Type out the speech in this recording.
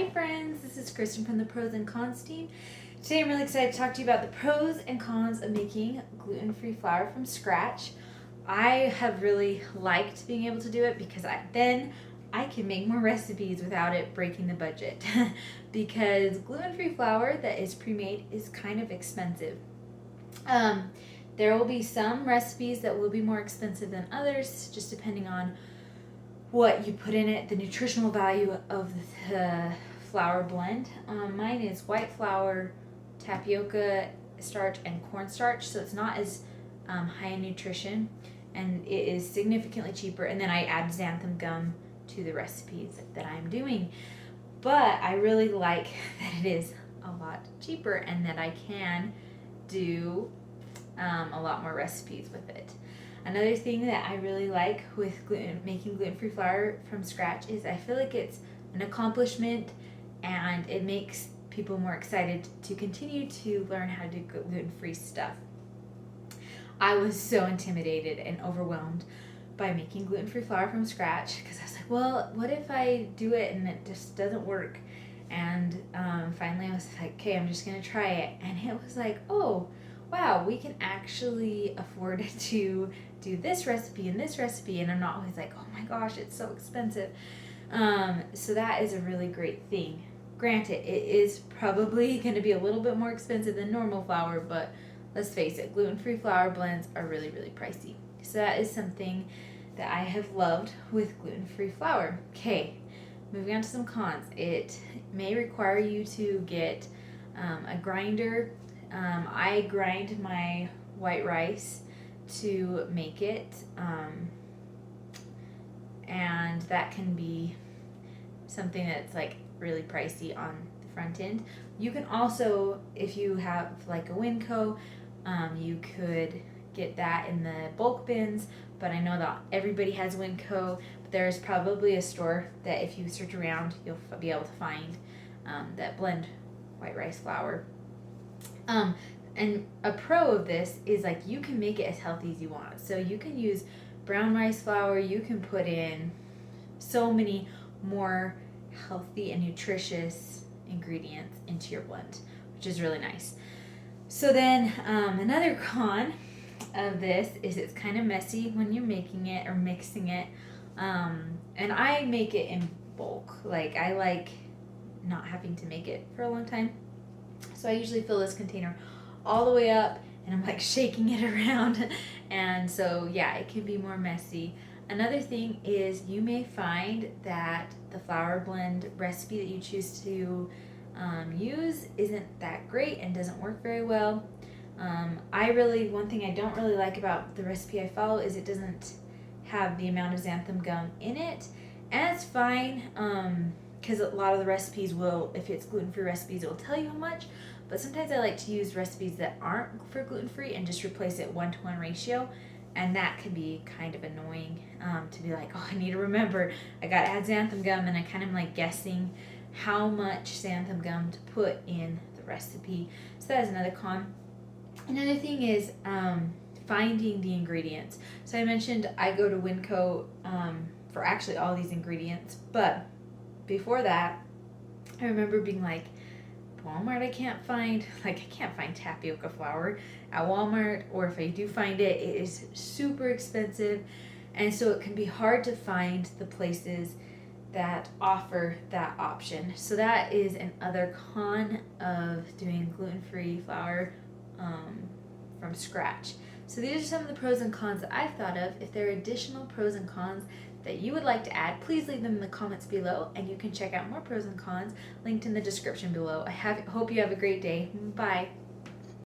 Hi friends, this is Kristen from the Pros and Cons team. Today I'm really excited to talk to you about the pros and cons of making gluten-free flour from scratch. I have really liked being able to do it because then I can make more recipes without it breaking the budget. Because gluten-free flour that is pre-made is kind of expensive. There will be some recipes that will be more expensive than others, just depending on what you put in it, the nutritional value of the flour blend. Mine is white flour, tapioca starch, and cornstarch, so it's not as high in nutrition, and it is significantly cheaper. And then I add xanthan gum to the recipes that I'm doing. But I really like that it is a lot cheaper and that I can do a lot more recipes with it. Another thing that I really like with making gluten-free flour from scratch is I feel like it's an accomplishment and it makes people more excited to continue to learn how to do gluten-free stuff. I was so intimidated and overwhelmed by making gluten-free flour from scratch because I was like, well, what if I do it and it just doesn't work? And finally I was like, okay, I'm just going to try it. And it was like, oh, wow, we can actually afford to do this recipe and this recipe, and I'm not always like, oh my gosh, it's so expensive. So that is a really great thing. Granted, it is probably going to be a little bit more expensive than normal flour, but let's face it, gluten-free flour blends are really, really pricey. So that is something that I have loved with gluten-free flour. Okay, moving on to some cons. It may require you to get a grinder. I grind my white rice to make it, and that can be something that's like really pricey on the front end. You can also, if you have like a Winco, you could get that in the bulk bins, but I know that everybody has Winco, but there's probably a store that if you search around, you'll be able to find that blend white rice flour. And a pro of this is like you can make it as healthy as you want. So you can use brown rice flour, you can put in so many more healthy and nutritious ingredients into your blend, which is really nice. So then another con of this is it's kind of messy when you're making it or mixing it. And I make it in bulk. Like I like not having to make it for a long time. So I usually fill this container all the way up and I'm like shaking it around, and so yeah, it can be more messy. Another thing is you may find that the flour blend recipe that you choose to use isn't that great and doesn't work very well. One thing I don't really like about the recipe I follow is it doesn't have the amount of xanthan gum in it, and it's fine because a lot of the recipes will, if it's gluten-free recipes, it will tell you how much. But sometimes I like to use recipes that aren't for gluten-free and just replace it 1-to-1 ratio. And that can be kind of annoying to be like, oh, I need to remember, I got to add xanthan gum. And I kind of am like guessing how much xanthan gum to put in the recipe. So that is another con. Another thing is finding the ingredients. So I mentioned I go to Winco for actually all these ingredients. But before that, I remember being like, Walmart I can't find tapioca flour at Walmart, or if I do find it, it is super expensive, and so it can be hard to find the places that offer that option. So that is another con of doing gluten-free flour from scratch. So these are some of the pros and cons that I've thought of. If there are additional pros and cons that you would like to add, please leave them in the comments below, and you can check out more pros and cons linked in the description below. Hope you have a great day. Bye.